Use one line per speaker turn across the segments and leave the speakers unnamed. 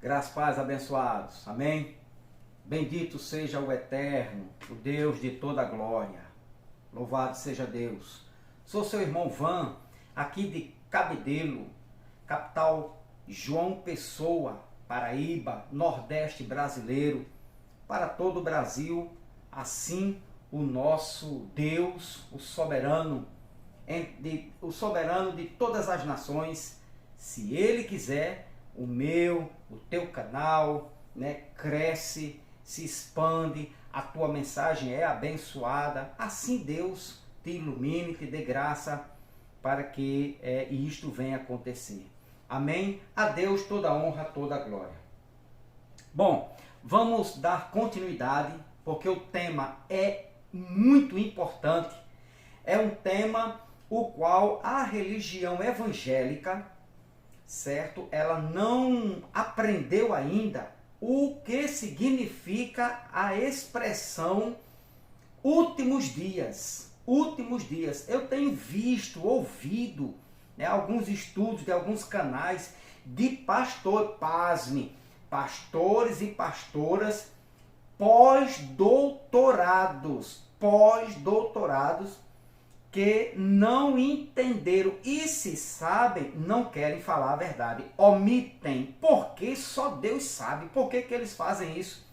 Graças, paz, abençoados. Amém? Bendito seja o Eterno, o Deus de toda glória. Louvado seja Deus. Sou seu irmão Van, aqui de Cabedelo, capital João Pessoa, Paraíba, Nordeste brasileiro, para todo o Brasil. Assim, o nosso Deus, o soberano de todas as nações, se Ele quiser, o meu, o teu canal, cresce, se expande, a tua mensagem é abençoada. Assim Deus te ilumine, te dê graça para que isto venha acontecer. Amém? A Deus toda a honra, toda a glória. Bom, vamos dar continuidade, porque o tema é muito importante. É um tema o qual a religião evangélica, certo? Ela não aprendeu ainda o que significa a expressão últimos dias. Últimos dias. Eu tenho visto, ouvido, alguns estudos de alguns canais de pasme, pastores e pastoras pós-doutorados, que não entenderam e, se sabem, não querem falar a verdade, omitem, porque só Deus sabe. Por que eles fazem isso?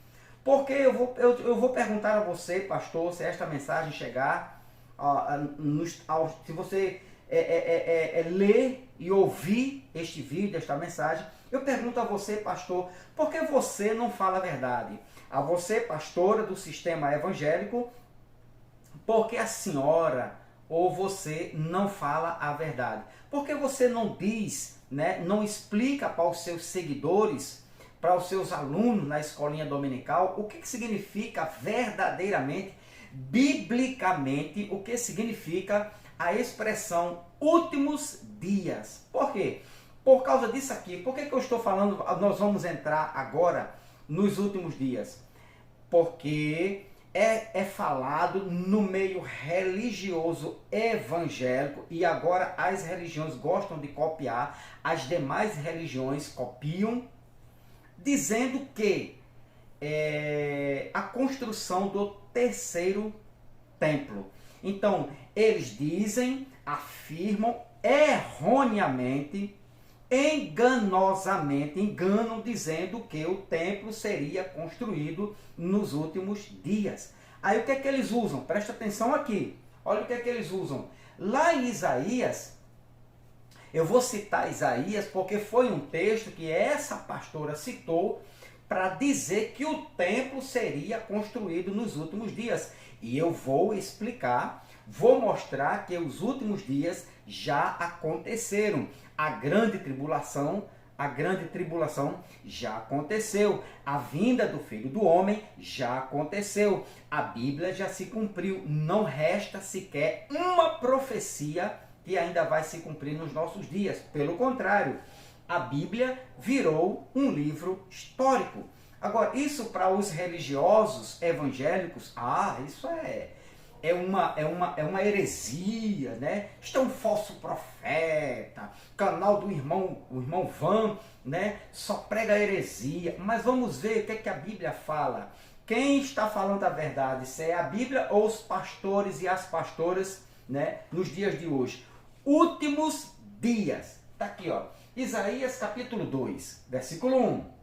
Porque eu vou perguntar a você, pastor, se esta mensagem chegar, se você ler e ouvir este vídeo, esta mensagem, eu pergunto a você, pastor, por que você não fala a verdade? A você, pastora do sistema evangélico, porque a senhora ou você não fala a verdade? Porque você não diz, não explica para os seus seguidores, para os seus alunos na escolinha dominical, o que significa verdadeiramente, biblicamente, o que significa a expressão últimos dias. Por quê? Por causa disso aqui. Por que eu estou falando, nós vamos entrar agora nos últimos dias? Porque é falado no meio religioso evangélico, e agora as religiões gostam de copiar, as demais religiões copiam, dizendo que a construção do terceiro templo. Então, eles dizem, afirmam erroneamente, enganosamente, enganam dizendo que o templo seria construído nos últimos dias. Aí o que é que eles usam? Presta atenção aqui. Olha o que é que eles usam. Lá em Isaías, eu vou citar Isaías porque foi um texto que essa pastora citou para dizer que o templo seria construído nos últimos dias. E eu vou explicar, vou mostrar que os últimos dias já aconteceram. A grande tribulação já aconteceu. A vinda do Filho do Homem já aconteceu. A Bíblia já se cumpriu. Não resta sequer uma profecia que ainda vai se cumprir nos nossos dias. Pelo contrário, a Bíblia virou um livro histórico. Agora, isso para os religiosos evangélicos, isso é uma heresia, Isto é um falso profeta, canal do irmão Van, só prega heresia. Mas vamos ver o que é que a Bíblia fala. Quem está falando a verdade, se é a Bíblia ou os pastores e as pastoras, nos dias de hoje. Últimos dias. Está aqui, Isaías capítulo 2, versículo 1.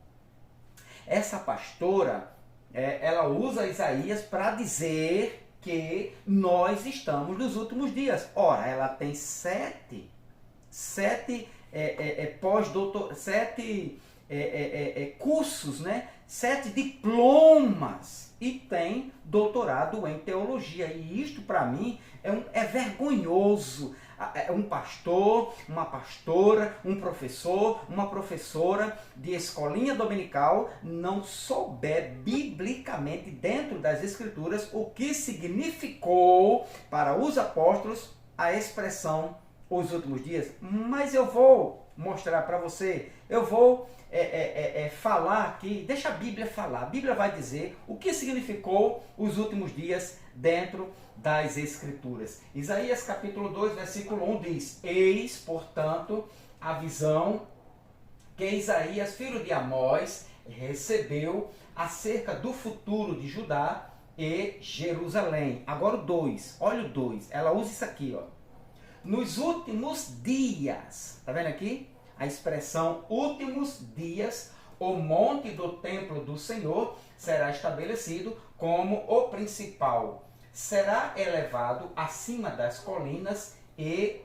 Essa pastora, ela usa Isaías para dizer que nós estamos nos últimos dias. Ora, ela tem sete cursos, 7 diplomas, e tem doutorado em teologia. E isto, para mim, é vergonhoso. Um pastor, uma pastora, um professor, uma professora de escolinha dominical não souber biblicamente, dentro das Escrituras, o que significou para os apóstolos a expressão os últimos dias. Mas eu vou mostrar para você, eu vou falar aqui, deixa a Bíblia falar. A Bíblia vai dizer o que significou os últimos dias dentro das Escrituras. Isaías capítulo 2, versículo 1 diz: Eis, portanto, a visão que Isaías, filho de Amós, recebeu acerca do futuro de Judá e Jerusalém. Agora o 2, olha o 2, ela usa isso aqui, ó. Nos últimos dias, tá vendo aqui? A expressão últimos dias, o monte do templo do Senhor será estabelecido como o principal. Será elevado acima das colinas e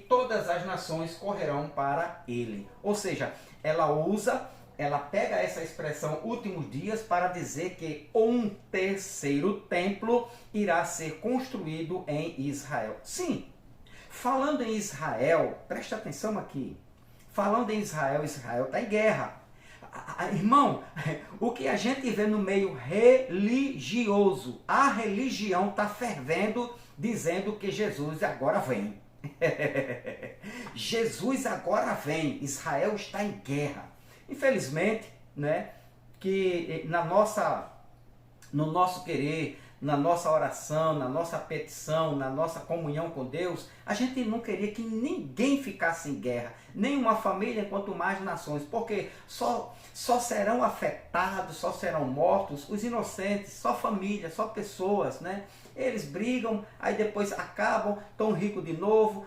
todas as nações correrão para ele. Ou seja, ela pega essa expressão últimos dias para dizer que um terceiro templo irá ser construído em Israel. Sim, falando em Israel, preste atenção aqui. Falando em Israel, Israel está em guerra. Irmão, o que a gente vê no meio religioso, a religião está fervendo, dizendo que Jesus agora vem. Jesus agora vem, Israel está em guerra. Infelizmente, né, que no nosso querer, na nossa oração, na nossa petição, na nossa comunhão com Deus, a gente não queria que ninguém ficasse em guerra, nem uma família, quanto mais nações, porque só serão afetados, só serão mortos os inocentes, só família, só pessoas, né? Eles brigam, aí depois acabam, estão ricos de novo,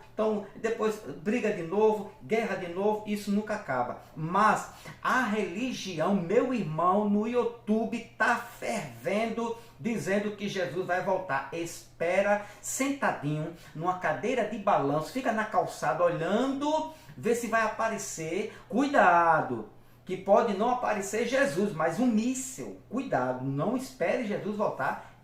depois briga de novo, guerra de novo, isso nunca acaba. Mas a religião, meu irmão, no YouTube está fervendo, dizendo que Jesus vai voltar. Espera sentadinho numa cadeira de balanço, fica na calçada olhando, vê se vai aparecer. Cuidado, que pode não aparecer Jesus, mas um míssil. Cuidado, não espere Jesus voltar.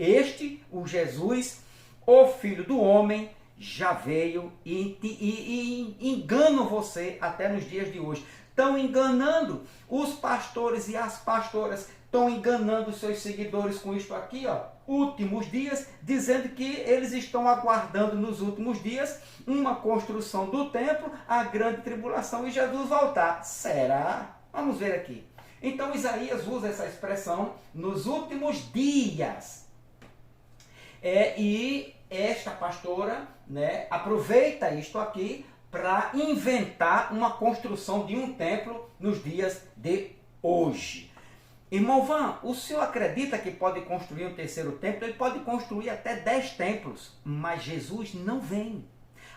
O Jesus, o Filho do Homem, já veio e engana você até nos dias de hoje. Estão enganando os pastores e as pastoras, estão enganando os seus seguidores com isto aqui, ó, últimos dias, dizendo que eles estão aguardando nos últimos dias uma construção do templo, a grande tribulação e Jesus voltar. Será? Vamos ver aqui. Então Isaías usa essa expressão nos últimos dias. E esta pastora, né, aproveita isto aqui para inventar uma construção de um templo nos dias de hoje. Irmão Van, o senhor acredita que pode construir um terceiro templo? Ele pode construir até 10 templos, mas Jesus não vem.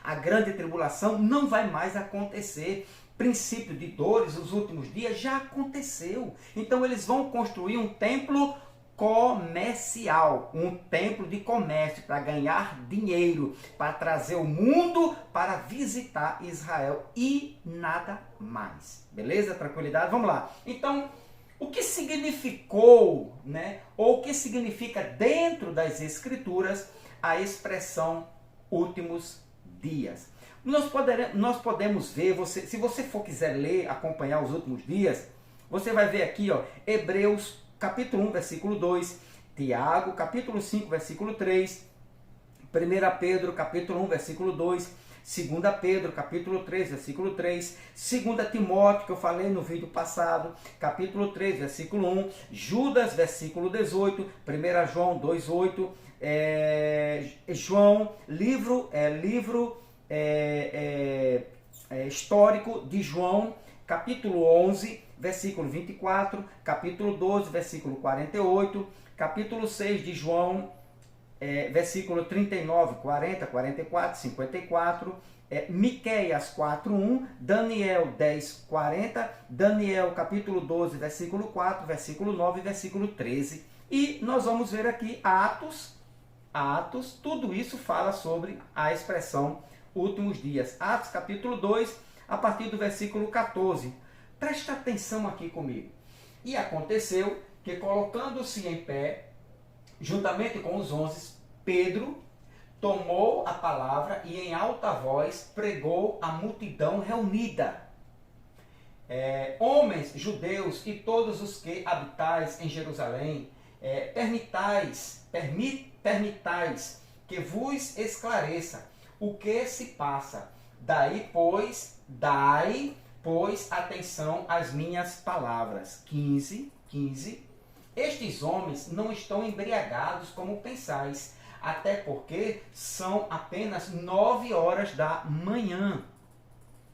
A grande tribulação não vai mais acontecer. Princípio de dores, os últimos dias, já aconteceu. Então eles vão construir um templo comercial, um templo de comércio para ganhar dinheiro, para trazer o mundo para visitar Israel e nada mais. Beleza? Tranquilidade? Vamos lá. Então, o que significou, né, ou o que significa dentro das Escrituras a expressão últimos dias? Nós podemos ver, se você quiser ler, acompanhar os últimos dias, você vai ver aqui, ó, Hebreus capítulo 1, versículo 2, Tiago, capítulo 5, versículo 3, 1 Pedro, capítulo 1, versículo 2, 2 Pedro, capítulo 3, versículo 3, 2 Timóteo, que eu falei no vídeo passado, capítulo 3, versículo 1, Judas, versículo 18, 1 João 2, 8, João, livro histórico de João, capítulo 11, versículo 24, capítulo 12, versículo 48, capítulo 6 de João, versículo 39, 40, 44, 54, Miqueias 4:1, Daniel 10, 40, Daniel capítulo 12, versículo 4, versículo 9 e versículo 13. E nós vamos ver aqui Atos, tudo isso fala sobre a expressão últimos dias. Atos capítulo 2, a partir do versículo 14. Presta atenção aqui comigo. E aconteceu que, colocando-se em pé, juntamente com os 11, Pedro tomou a palavra e em alta voz pregou à multidão reunida. Homens, judeus e todos os que habitais em Jerusalém, permitais que vos esclareça o que se passa. Dai, pois, atenção às minhas palavras. 15. Estes homens não estão embriagados como pensais, até porque são apenas 9 horas da manhã.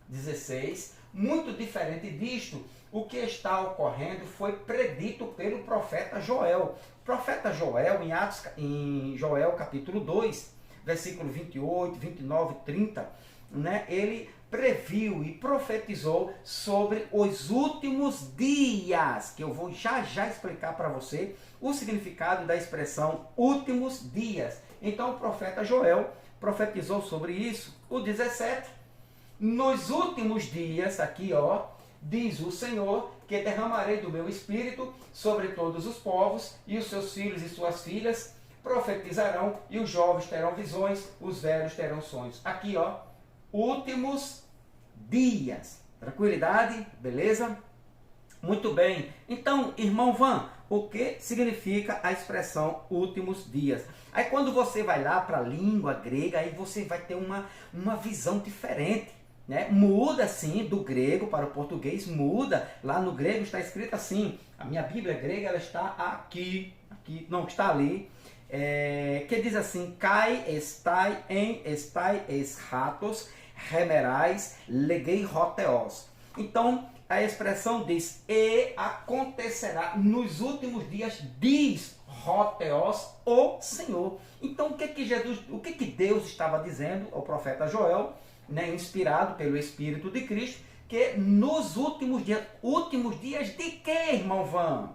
16. Muito diferente disto, o que está ocorrendo foi predito pelo profeta Joel. O profeta Joel, em Joel capítulo 2, versículo 28, 29 e 30, né, ele previu e profetizou sobre os últimos dias, que eu vou já explicar para você o significado da expressão últimos dias. Então o profeta Joel profetizou sobre isso. O 17, nos últimos dias, aqui ó, diz o Senhor, que derramarei do meu espírito sobre todos os povos, e os seus filhos e suas filhas profetizarão, e os jovens terão visões, os velhos terão sonhos. Aqui ó, últimos dias. Tranquilidade? Beleza? Muito bem. Então, irmão Van, o que significa a expressão últimos dias? Aí quando você vai lá para a língua grega, aí você vai ter uma visão diferente, né? Muda assim do grego para o português, muda. Lá no grego está escrito assim, a minha Bíblia grega ela está aqui, não, está ali, que diz assim, kai estai en estai es ratos remerais legei roteos. Então a expressão diz, e acontecerá nos últimos dias, diz roteos, o Senhor. Então o que Deus estava dizendo ao profeta Joel, né, inspirado pelo Espírito de Cristo, que nos últimos dias de quê, irmão Van?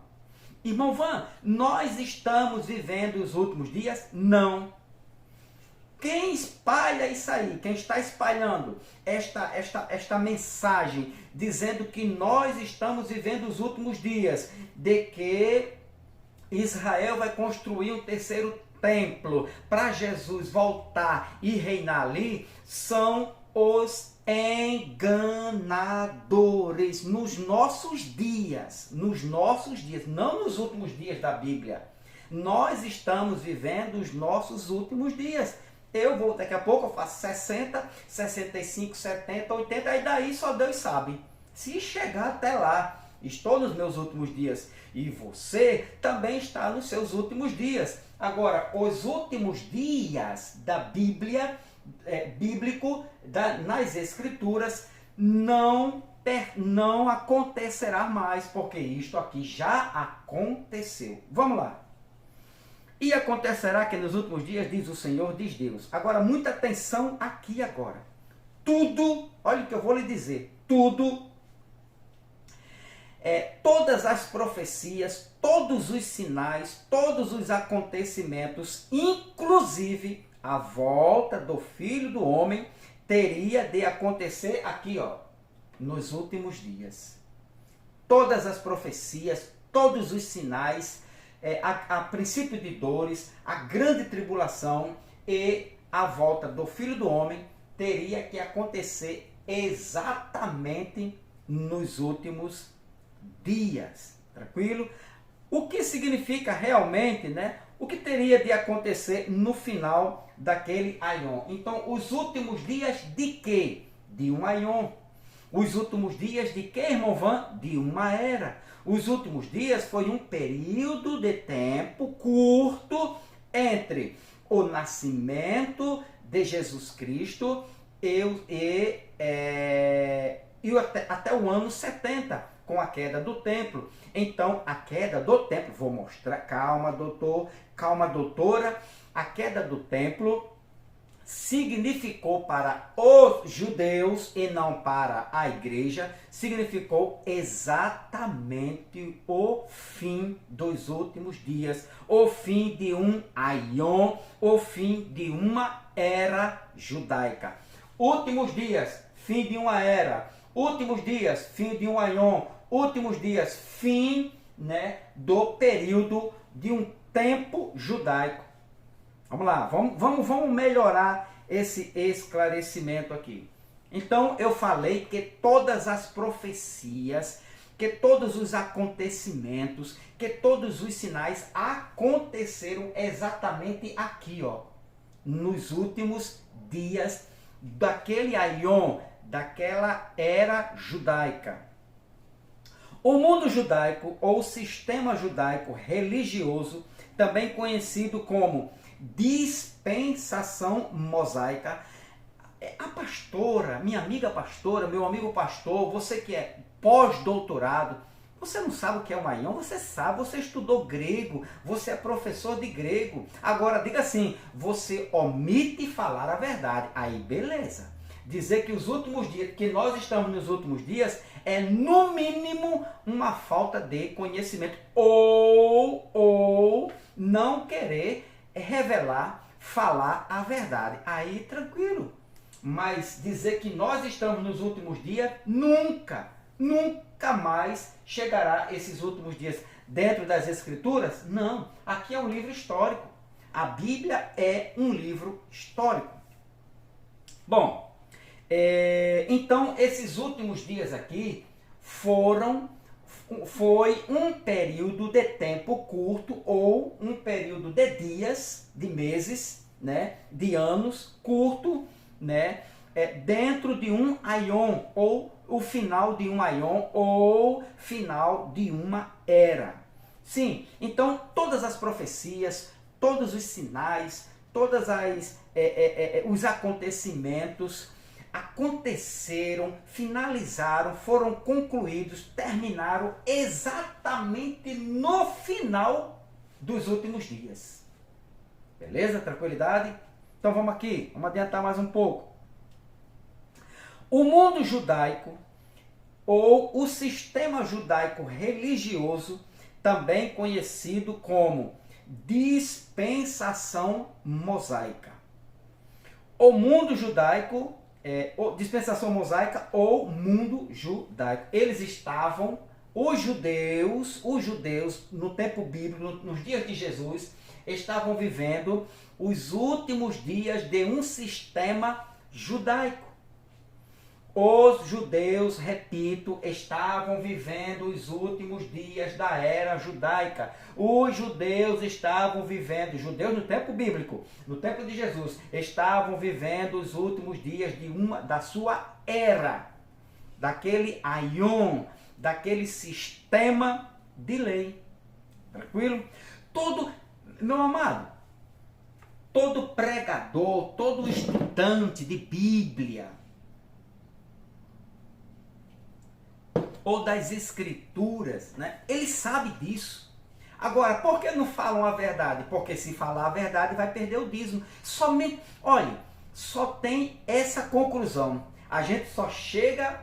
Irmão Van, nós estamos vivendo os últimos dias? Não. Quem espalha isso aí, quem está espalhando esta mensagem, dizendo que nós estamos vivendo os últimos dias, de que Israel vai construir um terceiro templo para Jesus voltar e reinar ali, são os enganadores nos nossos dias, não nos últimos dias da Bíblia. Nós estamos vivendo os nossos últimos dias. Eu vou, daqui a pouco eu faço 60, 65, 70, 80, aí daí só Deus sabe. Se chegar até lá, estou nos meus últimos dias e você também está nos seus últimos dias. Agora, os últimos dias da Bíblia, bíblico, nas Escrituras, não acontecerá mais, porque isto aqui já aconteceu. Vamos lá. E acontecerá que nos últimos dias, diz o Senhor, diz Deus. Agora, muita atenção aqui agora. Tudo, olha o que eu vou lhe dizer, todas as profecias, todos os sinais, todos os acontecimentos, inclusive a volta do Filho do Homem, teria de acontecer aqui, ó, nos últimos dias. Todas as profecias, todos os sinais, a princípio de dores, a grande tribulação e a volta do Filho do Homem teria que acontecer exatamente nos últimos dias. Tranquilo? O que significa realmente, né? O que teria de acontecer no final daquele aion? Então, os últimos dias de quê? De um aion. Os últimos dias de quê, irmão Van? De uma era. Os últimos dias foi um período de tempo curto entre o nascimento de Jesus Cristo e até o ano 70, com a queda do templo. Então, a queda do templo, vou mostrar, calma, doutor, calma, doutora, a queda do templo significou para os judeus e não para a igreja, significou exatamente o fim dos últimos dias, o fim de um aion, o fim de uma era judaica. Últimos dias, fim de uma era. Últimos dias, fim de um aion. Últimos dias, fim, né, do período de um tempo judaico. Vamos lá, vamos melhorar esse esclarecimento aqui. Então, eu falei que todas as profecias, que todos os acontecimentos, que todos os sinais aconteceram exatamente aqui, ó, nos últimos dias daquele aion, daquela era judaica. O mundo judaico, ou sistema judaico religioso, também conhecido como dispensação mosaica, A pastora, minha amiga pastora, meu amigo pastor, você que é pós-doutorado, você não sabe o que é um aion? Você sabe, você estudou grego, você é professor de grego. Agora, diga assim, você omite falar a verdade. Aí, beleza. Dizer que os últimos dias, que nós estamos nos últimos dias, é no mínimo uma falta de conhecimento. Ou não querer revelar, falar a verdade. Aí, tranquilo. Mas dizer que nós estamos nos últimos dias, nunca mais chegará esses últimos dias dentro das Escrituras? Não, aqui é um livro histórico. A Bíblia é um livro histórico. Bom, então esses últimos dias aqui foi um período de tempo curto ou um período de dias, de meses, né, de anos curto, né, dentro de um aion, ou o final de um aion, ou final de uma era. Sim, então todas as profecias, todos os sinais, todas os acontecimentos aconteceram, finalizaram, foram concluídos, terminaram exatamente no final dos últimos dias. Beleza? Tranquilidade? Então vamos aqui, vamos adiantar mais um pouco. O mundo judaico, ou o sistema judaico religioso, também conhecido como dispensação mosaica. O mundo judaico, dispensação mosaica ou mundo judaico. Eles estavam, os judeus no tempo bíblico, nos dias de Jesus, estavam vivendo os últimos dias de um sistema judaico. Os judeus, repito, estavam vivendo os últimos dias da era judaica. Os judeus estavam vivendo, judeus no tempo bíblico, no tempo de Jesus, estavam vivendo os últimos dias da sua era, daquele aion, daquele sistema de lei. Tranquilo? Meu amado, todo pregador, todo estudante de Bíblia, ou das escrituras, né? Ele sabe disso. Agora, por que não falam a verdade? Porque se falar a verdade vai perder o dízimo. Olha, só tem essa conclusão. A gente só chega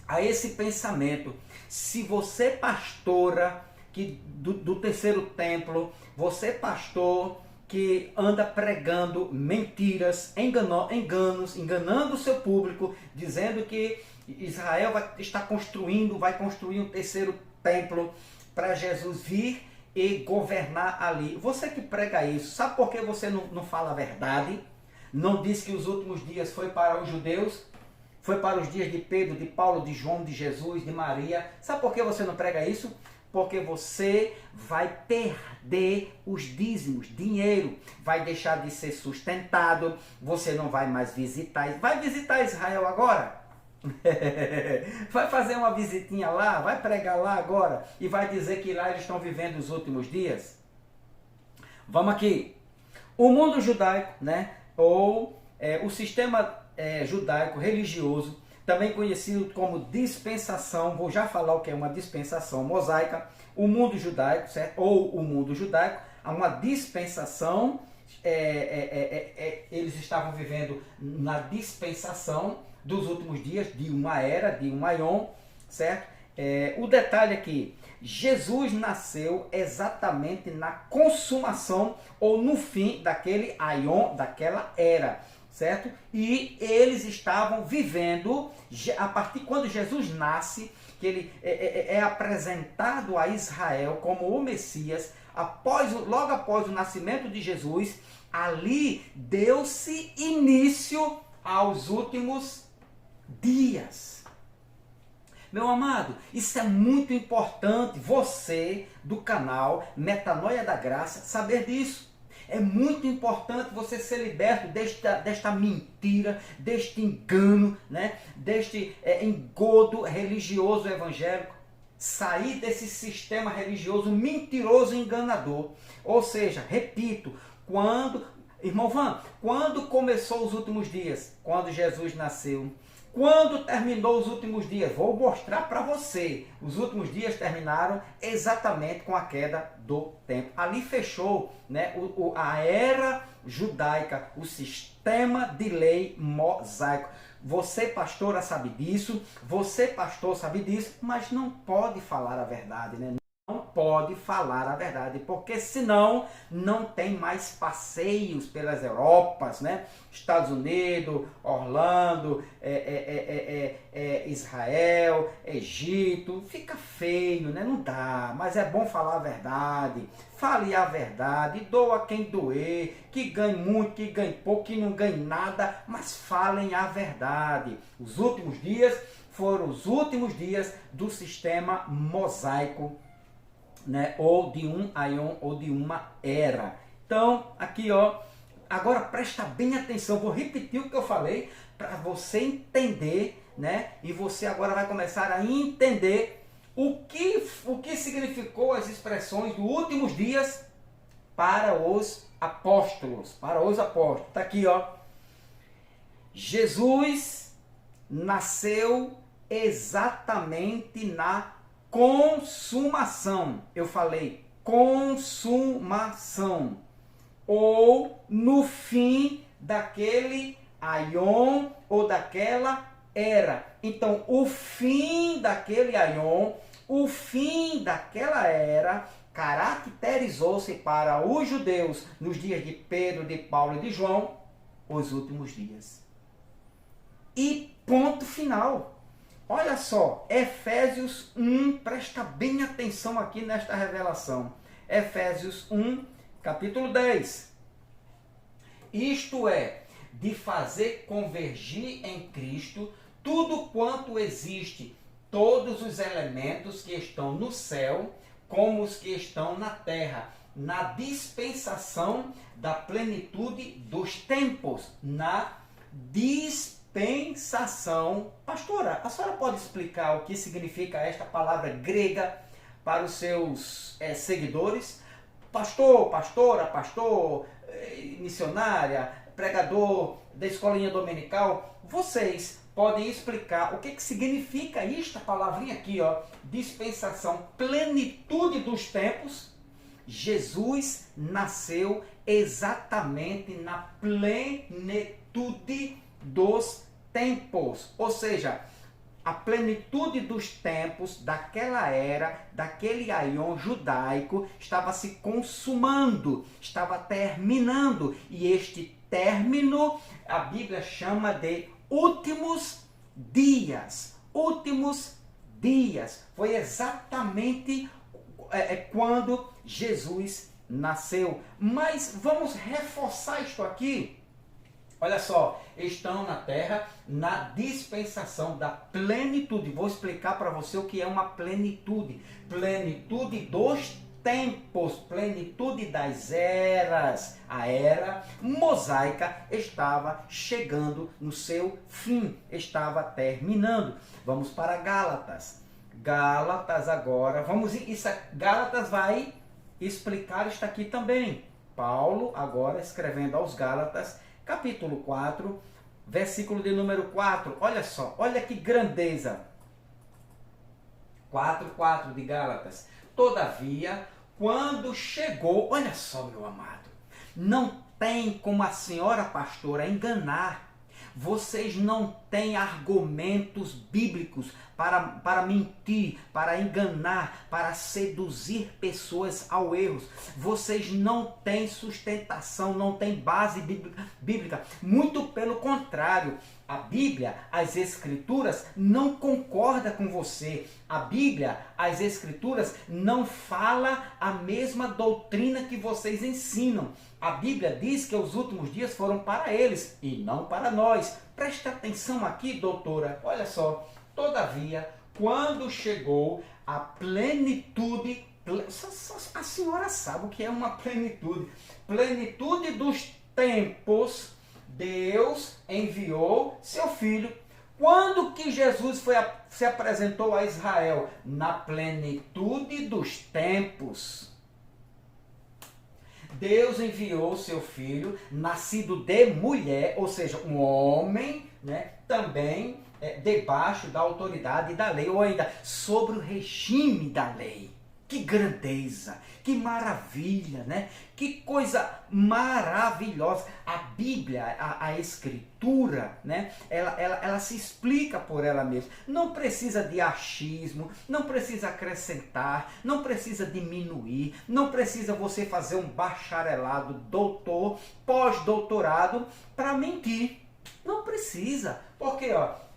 a esse pensamento. Se você pastora do terceiro templo, você pastor que anda pregando mentiras, enganando o seu público, dizendo que Israel vai construir um terceiro templo para Jesus vir e governar ali. Você que prega isso, sabe por que você não fala a verdade? Não diz que os últimos dias foi para os judeus? Foi para os dias de Pedro, de Paulo, de João, de Jesus, de Maria. Sabe por que você não prega isso? Porque você vai perder os dízimos, dinheiro, vai deixar de ser sustentado, você não vai mais visitar. Vai visitar Israel agora? Vai fazer uma visitinha lá, vai pregar lá agora e vai dizer que lá eles estão vivendo os últimos dias? Vamos aqui. O mundo judaico, né, ou o sistema judaico religioso, também conhecido como dispensação, vou já falar o que é uma dispensação mosaica. O mundo judaico, certo? Ou o mundo judaico, há uma dispensação, eles estavam vivendo na dispensação dos últimos dias, de uma era, de um aion, certo? O detalhe aqui, Jesus nasceu exatamente na consumação ou no fim daquele aion, daquela era, certo? E eles estavam vivendo, a partir quando Jesus nasce, que ele é apresentado a Israel como o Messias, logo após o nascimento de Jesus, ali deu-se início aos últimos dias. Meu amado, isso é muito importante, você do canal Metanoia da Graça saber disso. É muito importante você ser liberto desta mentira, deste engano, né? Deste engodo religioso evangélico. Sair desse sistema religioso mentiroso e enganador. Ou seja, repito, quando Irmão Van, quando começou os últimos dias? Quando Jesus nasceu. Quando terminou os últimos dias? Vou mostrar para você. Os últimos dias terminaram exatamente com a queda do templo. Ali fechou, né, a era judaica, o sistema de lei mosaico. Você, pastora, sabe disso, você, pastor, sabe disso, mas não pode falar a verdade, né? Não pode falar a verdade, porque senão não tem mais passeios pelas Europas, né? Estados Unidos, Orlando, Israel, Egito, fica feio, né? Não dá, mas é bom falar a verdade. Fale a verdade, doa quem doer, que ganhe muito, que ganhe pouco, que não ganhe nada, mas falem a verdade. Os últimos dias foram os últimos dias do sistema mosaico, né, ou de um aion, ou de uma era. Então, aqui, ó, agora presta bem atenção, vou repetir o que eu falei para você entender, né? E você agora vai começar a entender o que significou as expressões dos últimos dias para os apóstolos, Tá aqui, ó. Jesus nasceu exatamente na consumação. Eu falei consumação. Ou no fim daquele aion ou daquela era. Então, o fim daquele aion, o fim daquela era, caracterizou-se para os judeus nos dias de Pedro, de Paulo e de João, os últimos dias. E ponto final. Olha só, Efésios 1, presta bem atenção aqui nesta revelação. Efésios 1, capítulo 10. Isto é, de fazer convergir em Cristo tudo quanto existe, todos os elementos que estão no céu, como os que estão na terra, na dispensação da plenitude dos tempos, na dispensação. Pastora, a senhora pode explicar o que significa esta palavra grega para os seus seguidores? Pastor, pastora, pastor, missionária, pregador da escolinha dominical, vocês podem explicar o que significa esta palavrinha aqui, ó, dispensação, plenitude dos tempos? Jesus nasceu exatamente na plenitude dos tempos, ou seja, a plenitude dos tempos daquela era, daquele aion judaico, estava se consumando, estava terminando, e este término a Bíblia chama de últimos dias. Últimos dias. Foi exatamente quando Jesus nasceu. Mas vamos reforçar isto aqui. Olha só, estão na terra na dispensação da plenitude. Vou explicar para você o que é uma plenitude. Plenitude dos tempos, plenitude das eras. A era mosaica estava chegando no seu fim, estava terminando. Vamos para Gálatas. Gálatas agora, Gálatas vai explicar isto aqui também. Paulo agora escrevendo aos Gálatas, capítulo 4, versículo de número 4. Olha só, olha que grandeza. 4:4 de Gálatas. Todavia, quando chegou, olha só, meu amado, não tem como a senhora pastora enganar. Vocês não têm argumentos bíblicos para mentir, para enganar, para seduzir pessoas ao erro. Vocês não têm sustentação, não têm base bíblica. Muito pelo contrário, a Bíblia, as Escrituras, não concorda com você. A Bíblia, as Escrituras, não fala a mesma doutrina que vocês ensinam. A Bíblia diz que os últimos dias foram para eles e não para nós. Preste atenção aqui, doutora. Olha só. Todavia, quando chegou a plenitude, a senhora sabe o que é uma plenitude. Plenitude dos tempos, Deus enviou seu Filho. Quando que Jesus se apresentou a Israel? Na plenitude dos tempos. Deus enviou o seu filho, nascido de mulher, ou seja, um homem, né, também debaixo da autoridade da lei, ou ainda sobre o regime da lei. Que grandeza, que maravilha, né? Que coisa maravilhosa. A Bíblia, a Escritura, né? Ela se explica por ela mesma. Não precisa de achismo, não precisa acrescentar, não precisa diminuir, não precisa você fazer um bacharelado, doutor, pós-doutorado para mentir. Não precisa, porque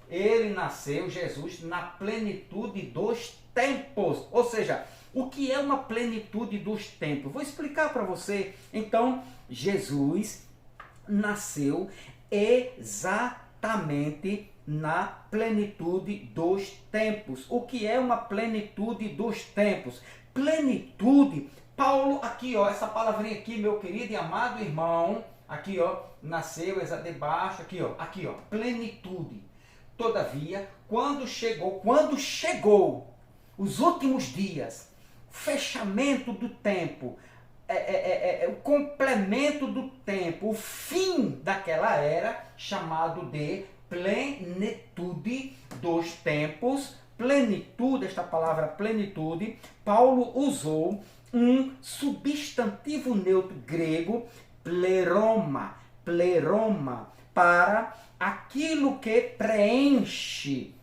ele nasceu, Jesus, na plenitude dos tempos, ou seja, o que é uma plenitude dos tempos? Vou explicar para você. Então, Jesus nasceu exatamente na plenitude dos tempos. O que é uma plenitude dos tempos? Plenitude, Paulo, aqui essa palavrinha aqui, meu querido e amado irmão, aqui nasceu debaixo, aqui plenitude. Todavia, quando chegou os últimos dias, fechamento do tempo, o complemento do tempo, o fim daquela era, chamado de plenitude dos tempos. Plenitude, esta palavra plenitude, Paulo usou um substantivo neutro grego, pleroma, para aquilo que preenche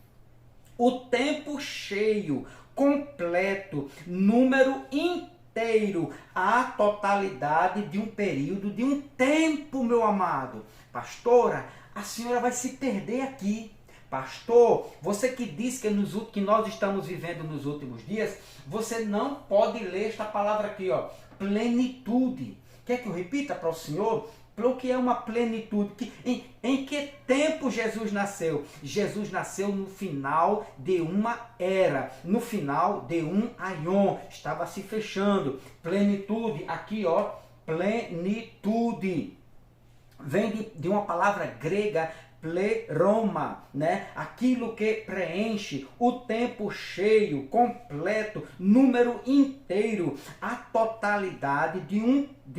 o tempo cheio, completo, número inteiro, a totalidade de um período, de um tempo, meu amado. Pastora, a senhora vai se perder aqui. Pastor, você que diz que nós estamos vivendo nos últimos dias, você não pode ler esta palavra aqui, plenitude. Quer que eu repita para o senhor? O que é uma plenitude? Em que tempo Jesus nasceu? Jesus nasceu no final de uma era, no final de um aion, estava se fechando. Plenitude, aqui plenitude. Vem de uma palavra grega, pleroma, né? Aquilo que preenche o tempo cheio, completo, número inteiro, a totalidade de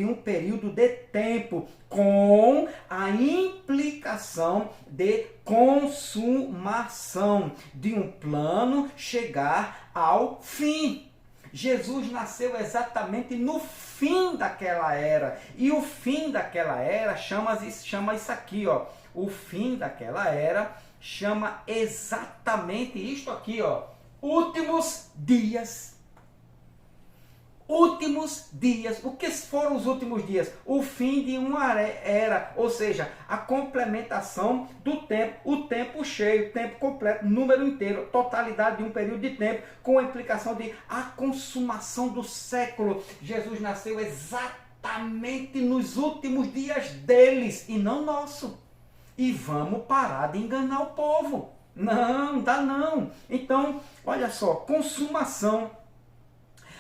um período de tempo, com a implicação de consumação, de um plano chegar ao fim. Jesus nasceu exatamente no fim daquela era, e o fim daquela era chama isso aqui, o fim daquela era chama exatamente isto aqui, últimos dias. Últimos dias. O que foram os últimos dias? O fim de uma era, ou seja, a complementação do tempo, o tempo cheio, tempo completo, número inteiro, totalidade de um período de tempo, com a implicação de a consumação do século. Jesus nasceu exatamente nos últimos dias deles e não nosso. E vamos parar de enganar o povo. Não, dá não. Então, olha só, consumação.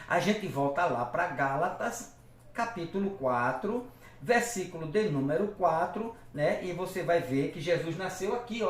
A gente volta lá para Gálatas, capítulo 4, versículo de número 4, né? E você vai ver que Jesus nasceu aqui,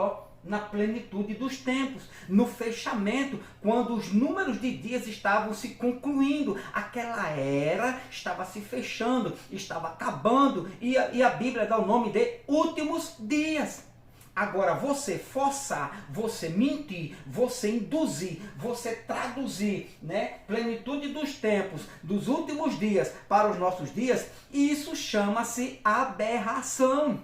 na plenitude dos tempos, no fechamento, quando os números de dias estavam se concluindo, aquela era estava se fechando, estava acabando, e a Bíblia dá o nome de últimos dias. Agora, você forçar, você mentir, você induzir, você traduzir, né, plenitude dos tempos, dos últimos dias para os nossos dias, isso chama-se aberração.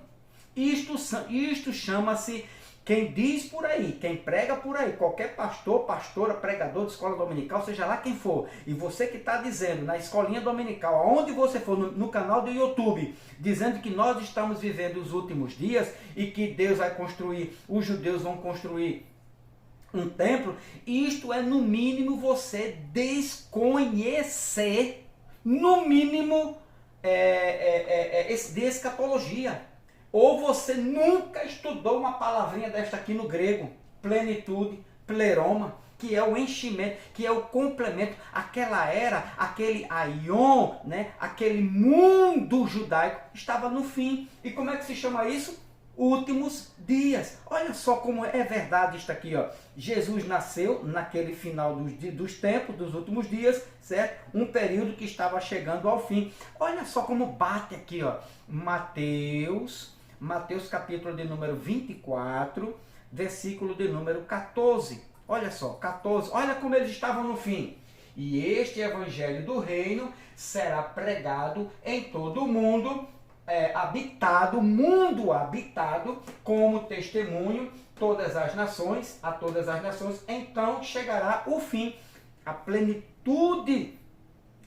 Isto chama-se, quem diz por aí, quem prega por aí, qualquer pastor, pastora, pregador de escola dominical, seja lá quem for, e você que está dizendo na escolinha dominical, aonde você for, no canal do YouTube, dizendo que nós estamos vivendo os últimos dias e que Deus vai construir, os judeus vão construir um templo, isto é no mínimo você desconhecer, no mínimo, de escatologia. Ou você nunca estudou uma palavrinha desta aqui no grego, plenitude, pleroma, que é o enchimento, que é o complemento, aquela era, aquele aion, né? Aquele mundo judaico estava no fim. E como é que se chama isso? últimos dias. Olha só como é verdade isto aqui, ó. Jesus nasceu naquele final dos tempos, dos últimos dias, certo? Um período que estava chegando ao fim. Olha só como bate aqui, ó. Mateus capítulo de número 24, versículo de número 14. Olha só, 14. Olha como eles estavam no fim. E este evangelho do reino será pregado em todo o mundo, mundo habitado, como testemunho a todas as nações, então chegará o fim, a plenitude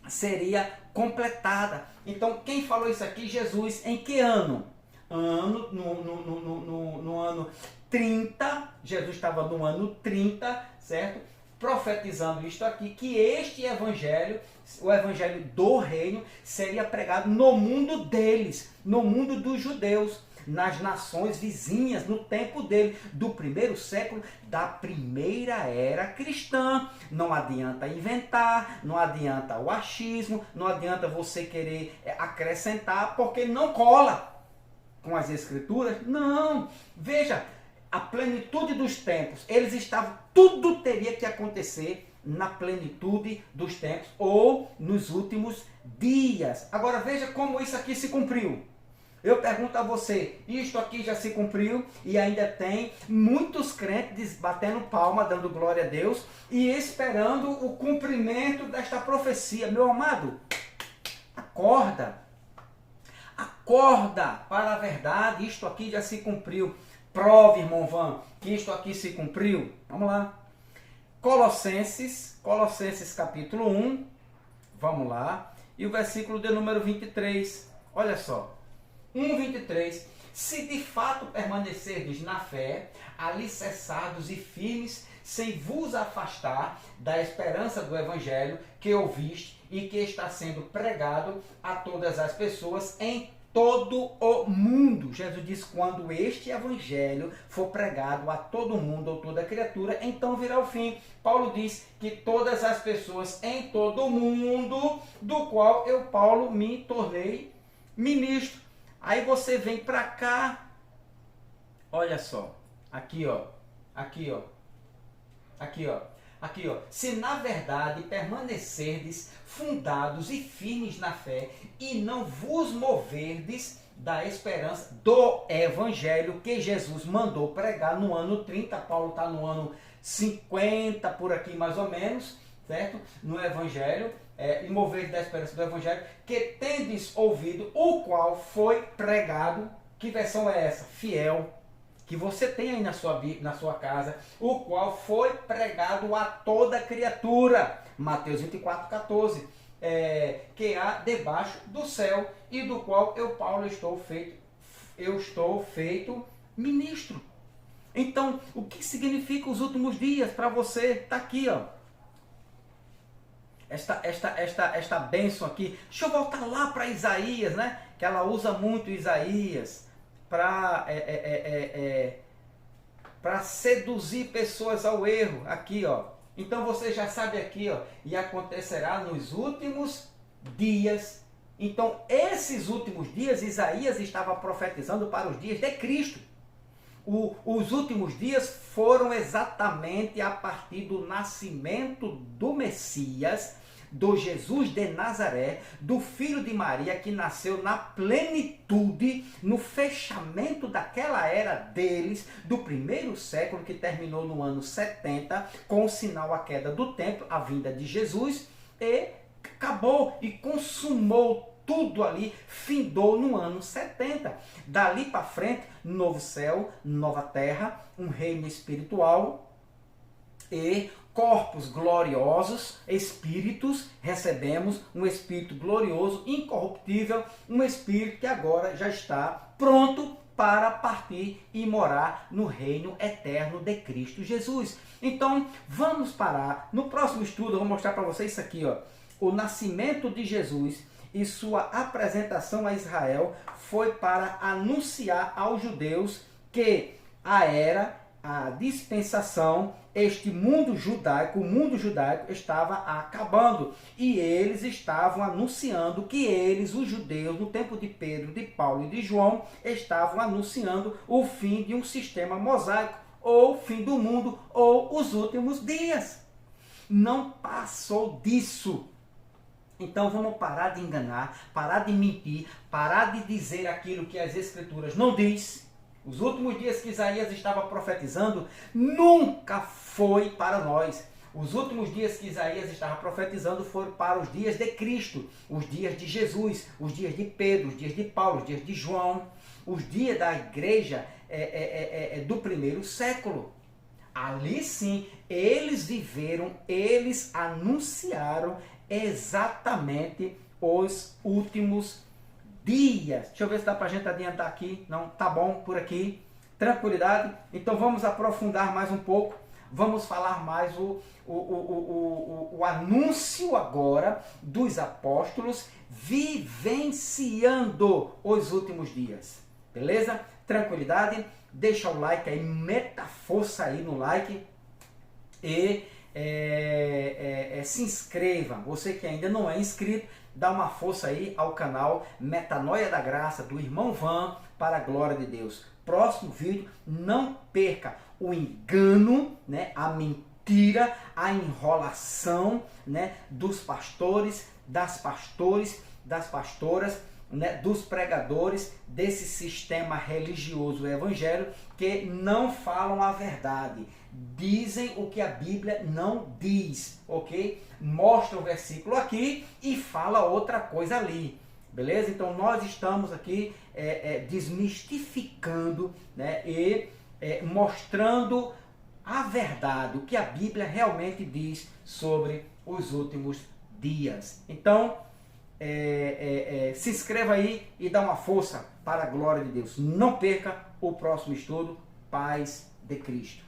seria completada. Então, quem falou isso aqui? Jesus. Em que ano? No ano 30, Jesus estava no ano 30, certo? Profetizando isto aqui, que este evangelho, o evangelho do reino, seria pregado no mundo deles, no mundo dos judeus, nas nações vizinhas, no tempo dele, do primeiro século, da primeira era cristã. Não adianta inventar, não adianta o achismo, não adianta você querer acrescentar, porque não cola com as escrituras. Não, veja, a plenitude dos tempos, eles estavam, tudo teria que acontecer na plenitude dos tempos ou nos últimos dias. Agora veja como isso aqui se cumpriu. Eu pergunto a você, isto aqui já se cumpriu e ainda tem muitos crentes batendo palma, dando glória a Deus e esperando o cumprimento desta profecia. Meu amado, acorda. Acorda para a verdade, isto aqui já se cumpriu. Prove, irmão Van, que isto aqui se cumpriu. Vamos lá. Colossenses capítulo 1, vamos lá. E o versículo de número 23, olha só. 1:23. Se de fato permanecerdes na fé, alicerçados e firmes, sem vos afastar da esperança do evangelho que ouviste e que está sendo pregado a todas as pessoas em todo o mundo. Jesus diz, quando este evangelho for pregado a todo mundo ou toda criatura, então virá o fim. Paulo diz que todas as pessoas em todo o mundo, do qual eu, Paulo, me tornei ministro. Aí você vem para cá, olha só, aqui ó, se na verdade permanecerdes fundados e firmes na fé e não vos moverdes da esperança do evangelho que Jesus mandou pregar no ano 30, Paulo está no ano 50 por aqui mais ou menos, certo? No evangelho, e mover da esperança do evangelho, que tendes ouvido, o qual foi pregado. Que versão é essa? Fiel, que você tem aí na sua casa, o qual foi pregado a toda criatura. Mateus 24:14, que há debaixo do céu, e do qual eu, Paulo, estou feito ministro. Então, o que significa os últimos dias para você? Está aqui, ó. Esta bênção aqui. Deixa eu voltar lá para Isaías, né? Que ela usa muito Isaías para seduzir pessoas ao erro. Aqui, ó. Então você já sabe aqui, ó. E acontecerá nos últimos dias. Então, esses últimos dias, Isaías estava profetizando para os dias de Cristo. Os últimos dias foram exatamente a partir do nascimento do Messias, do Jesus de Nazaré, do filho de Maria, que nasceu na plenitude, no fechamento daquela era deles, do primeiro século, que terminou no ano 70, com o sinal a queda do templo, a vinda de Jesus, e acabou e consumou tudo ali, findou no ano 70. Dali para frente, novo céu, nova terra, um reino espiritual e corpos gloriosos, espíritos, recebemos um espírito glorioso, incorruptível, um espírito que agora já está pronto para partir e morar no reino eterno de Cristo Jesus. Então, vamos parar. No próximo estudo, eu vou mostrar para vocês isso aqui, ó. O nascimento de Jesus e sua apresentação a Israel foi para anunciar aos judeus que a era a dispensação, este mundo judaico, o mundo judaico estava acabando. E eles estavam anunciando que eles, os judeus, no tempo de Pedro, de Paulo e de João, estavam anunciando o fim de um sistema mosaico, ou o fim do mundo, ou os últimos dias. Não passou disso. Então vamos parar de enganar, parar de mentir, parar de dizer aquilo que as Escrituras não diz. Os últimos dias que Isaías estava profetizando nunca foi para nós. Os últimos dias que Isaías estava profetizando foram para os dias de Cristo, os dias de Jesus, os dias de Pedro, os dias de Paulo, os dias de João, os dias da igreja do primeiro século. Ali sim, eles viveram, eles anunciaram exatamente os últimos dias. Deixa eu ver se dá para a gente adiantar aqui. Não, tá bom por aqui. Tranquilidade. Então vamos aprofundar mais um pouco. Vamos falar mais o anúncio agora dos apóstolos vivenciando os últimos dias. Beleza? Tranquilidade. Deixa o like aí, meta força aí no like e se inscreva. Você que ainda não é inscrito, dá uma força aí ao canal Metanoia da Graça do Irmão Van, para a glória de Deus. Próximo vídeo, não perca o engano, né, a mentira, a enrolação, né, dos pastores, das pastoras, né, dos pregadores desse sistema religioso evangélico que não falam a verdade, dizem o que a Bíblia não diz, ok? Mostra o versículo aqui e fala outra coisa ali, beleza? Então nós estamos aqui desmistificando, né, e mostrando a verdade, o que a Bíblia realmente diz sobre os últimos dias. Então se inscreva aí e dá uma força para a glória de Deus. Não perca o próximo estudo. Paz de Cristo.